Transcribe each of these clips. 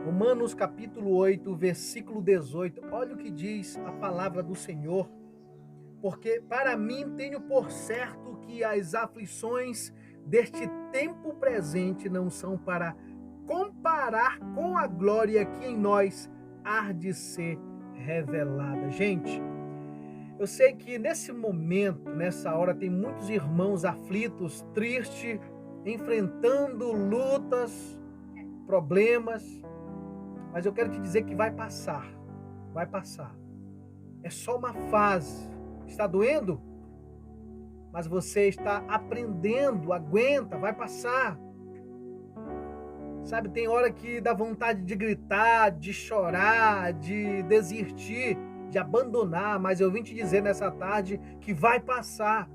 Romanos capítulo 8, versículo 18. Olha o que diz a palavra do Senhor. Porque para mim tenho por certo que as aflições deste tempo presente não são para comparar com a glória que em nós há de ser revelada. Gente, eu sei que nesse momento, nessa hora, tem muitos irmãos aflitos, tristes, enfrentando lutas, problemas, mas eu quero te dizer que vai passar, vai passar. É só uma fase. Está doendo? Mas você está aprendendo, aguenta, vai passar. Sabe, tem hora que dá vontade de gritar, de chorar, de desistir, de abandonar, mas eu vim te dizer nessa tarde que vai passar.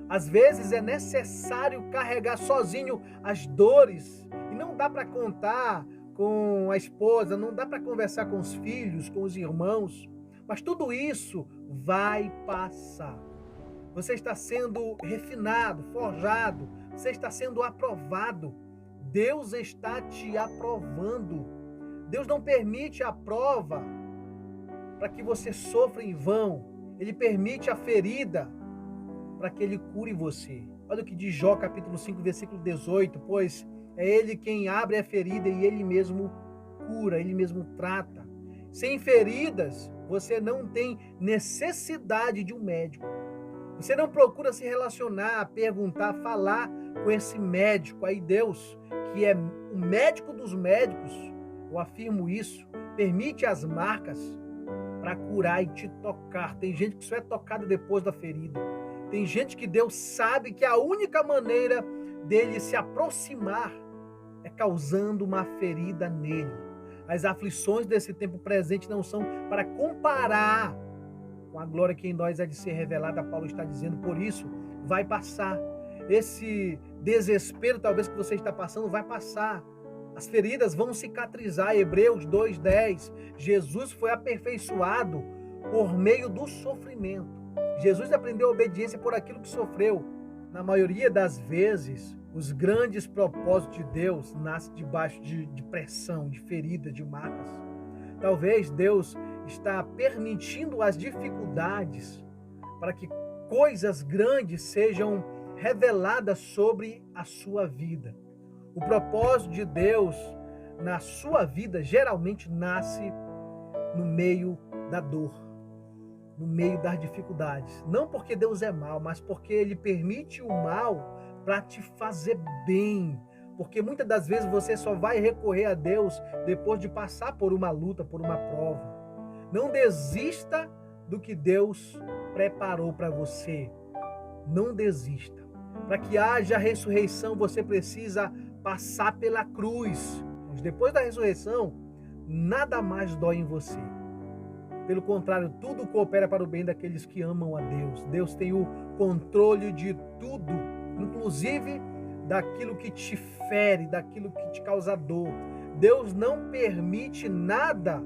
Às vezes é necessário carregar sozinho as dores e não dá para contar com a esposa, não dá para conversar com os filhos, com os irmãos, mas tudo isso vai passar. Você está sendo refinado, forjado, você está sendo aprovado. Deus está te aprovando. Deus não permite a prova para que você sofra em vão. Ele permite a ferida para que Ele cure você. Olha o que diz Jó capítulo 5, versículo 18. Pois é Ele quem abre a ferida e Ele mesmo cura, Ele mesmo trata. Sem feridas, você não tem necessidade de um médico. Você não procura se relacionar, perguntar, falar com esse médico. Aí Deus, que é o médico dos médicos, eu afirmo isso, permite as marcas para curar e te tocar. Tem gente que só é tocada depois da ferida. Tem gente que Deus sabe que a única maneira dele se aproximar é causando uma ferida nele. As aflições desse tempo presente não são para comparar com a glória que em nós é de ser revelada. Paulo está dizendo, por isso vai passar. Esse desespero talvez que você está passando vai passar. As feridas vão cicatrizar. Hebreus 2:10. Jesus foi aperfeiçoado por meio do sofrimento. Jesus aprendeu a obediência por aquilo que sofreu. Na maioria das vezes, os grandes propósitos de Deus nascem debaixo de pressão, de ferida, de marcas. Talvez Deus está permitindo as dificuldades para que coisas grandes sejam reveladas sobre a sua vida. O propósito de Deus na sua vida geralmente nasce no meio da dor, no meio das dificuldades. Não porque Deus é mau, mas porque Ele permite o mal para te fazer bem. Porque muitas das vezes você só vai recorrer a Deus depois de passar por uma luta, por uma prova. Não desista do que Deus preparou para você. Não desista. Para que haja ressurreição, você precisa passar pela cruz. Mas depois da ressurreição, nada mais dói em você. Pelo contrário, tudo coopera para o bem daqueles que amam a Deus. Deus tem o controle de tudo, inclusive daquilo que te fere, daquilo que te causa dor. Deus não permite nada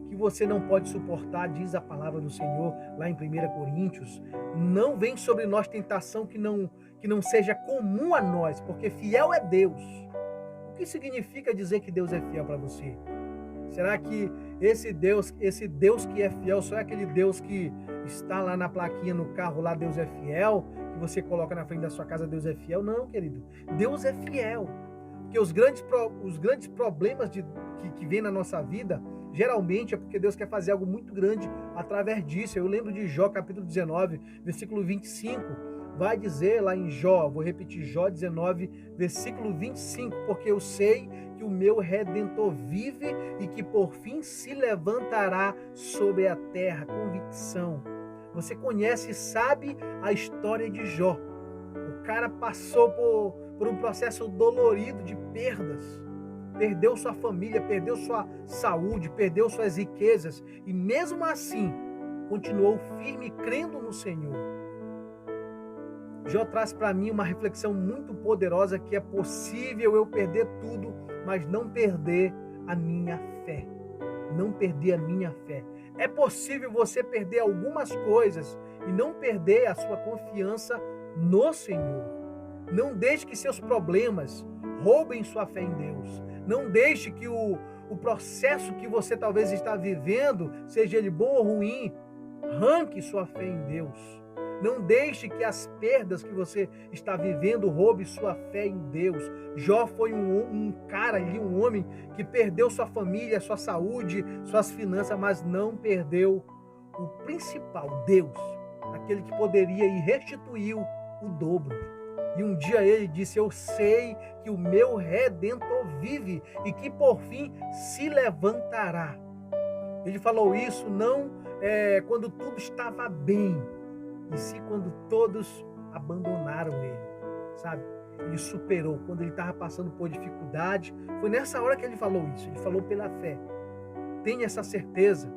que você não pode suportar, diz a palavra do Senhor lá em 1 Coríntios. Não vem sobre nós tentação que não seja comum a nós, porque fiel é Deus. O que significa dizer que Deus é fiel para você? Será que esse Deus que é fiel, só é aquele Deus que está lá na plaquinha no carro, lá Deus é fiel, que você coloca na frente da sua casa, Deus é fiel? Não, querido. Deus é fiel. Porque os grandes problemas que vêm na nossa vida, geralmente é porque Deus quer fazer algo muito grande através disso. Eu lembro de Jó, capítulo 19, versículo 25. Vai dizer lá em Jó, vou repetir, Jó 19, versículo 25, porque eu sei que o meu Redentor vive e que por fim se levantará sobre a terra. Convicção. Você conhece e sabe a história de Jó. O cara passou por um processo dolorido de perdas. Perdeu sua família, perdeu sua saúde, perdeu suas riquezas. E mesmo assim, continuou firme, crendo no Senhor. Jó traz para mim uma reflexão muito poderosa, que é possível eu perder tudo, mas não perder a minha fé. Não perder a minha fé. É possível você perder algumas coisas e não perder a sua confiança no Senhor. Não deixe que seus problemas roubem sua fé em Deus. Não deixe que o processo que você talvez está vivendo, seja ele bom ou ruim, arranque sua fé em Deus. Não deixe que as perdas que você está vivendo roube sua fé em Deus. Jó foi um cara ali, um homem que perdeu sua família, sua saúde, suas finanças, mas não perdeu o principal, Deus, aquele que poderia e restituiu o dobro. E um dia ele disse: eu sei que o meu Redentor vive e que por fim se levantará. Ele falou isso não quando tudo estava bem, e sim quando todos abandonaram ele, sabe? Ele superou, quando ele estava passando por dificuldade, foi nessa hora que ele falou isso, ele falou pela fé. Tenha essa certeza,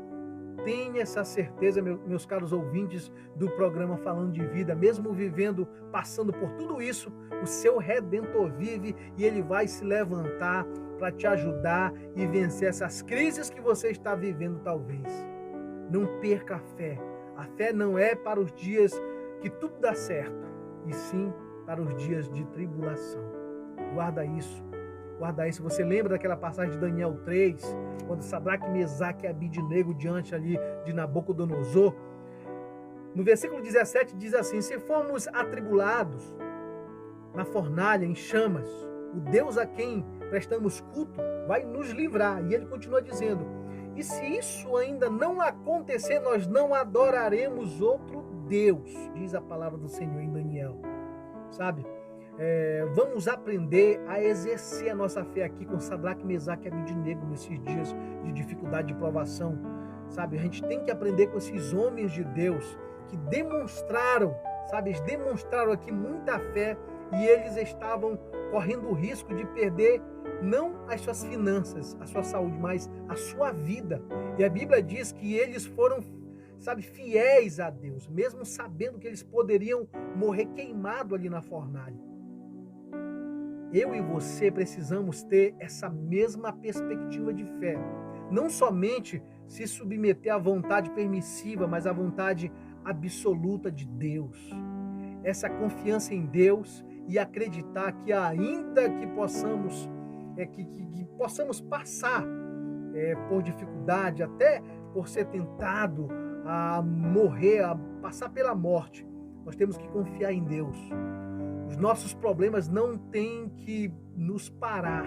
meus caros ouvintes do programa Falando de Vida, mesmo vivendo, passando por tudo isso, o seu Redentor vive e ele vai se levantar para te ajudar e vencer essas crises que você está vivendo talvez. Não perca a fé. A fé não é para os dias que tudo dá certo, e sim para os dias de tribulação. Guarda isso. Você lembra daquela passagem de Daniel 3, quando Sadraque, Mesaque e Abidnego diante ali de Nabucodonosor? No versículo 17 diz assim: se formos atribulados na fornalha, em chamas, o Deus a quem prestamos culto vai nos livrar. E ele continua dizendo: e se isso ainda não acontecer, nós não adoraremos outro Deus, diz a palavra do Senhor em Daniel. Sabe? Vamos aprender a exercer a nossa fé aqui com Sadraque, Mesaque e Abidnego nesses dias de dificuldade, de provação. Sabe? A gente tem que aprender com esses homens de Deus que demonstraram, sabe? Eles demonstraram aqui muita fé e eles estavam correndo o risco de perder não as suas finanças, a sua saúde, mas a sua vida. E a Bíblia diz que eles foram, sabe, fiéis a Deus, mesmo sabendo que eles poderiam morrer queimado ali na fornalha. Eu e você precisamos ter essa mesma perspectiva de fé. Não somente se submeter à vontade permissiva, mas à vontade absoluta de Deus. Essa confiança em Deus e acreditar que ainda que possamos passar por dificuldade, até por ser tentado a morrer, a passar pela morte, nós temos que confiar em Deus. Os nossos problemas não têm que nos parar.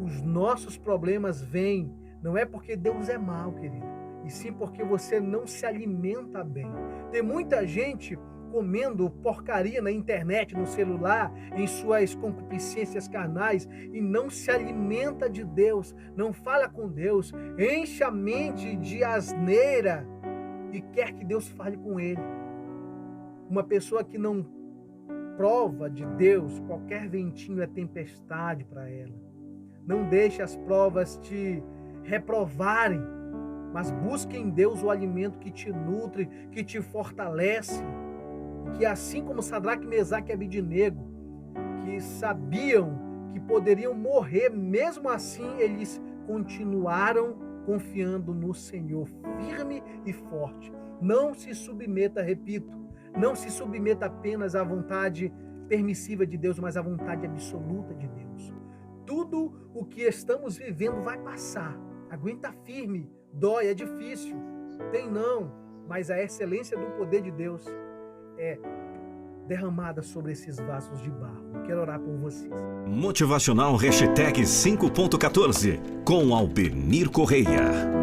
Os nossos problemas vêm, não é porque Deus é mau, querido, e sim porque você não se alimenta bem. Tem muita gente comendo porcaria na internet, no celular, em suas concupiscências carnais e não se alimenta de Deus, não fala com Deus, enche a mente de asneira e quer que Deus fale com ele. Uma pessoa que não prova de Deus, qualquer ventinho é tempestade para ela. Não deixe as provas te reprovarem, mas busque em Deus o alimento que te nutre, que te fortalece. Que assim como Sadraque, Mesaque e Abidnego, que sabiam que poderiam morrer, mesmo assim eles continuaram confiando no Senhor, firme e forte. Não se submeta, repito, não se submeta apenas à vontade permissiva de Deus, mas à vontade absoluta de Deus. Tudo o que estamos vivendo vai passar. Aguenta firme, dói, é difícil, tem não, mas a excelência do poder de Deus é derramada sobre esses vasos de barro. Eu quero orar por vocês. Motivacional #5.14 com Albenir Correia.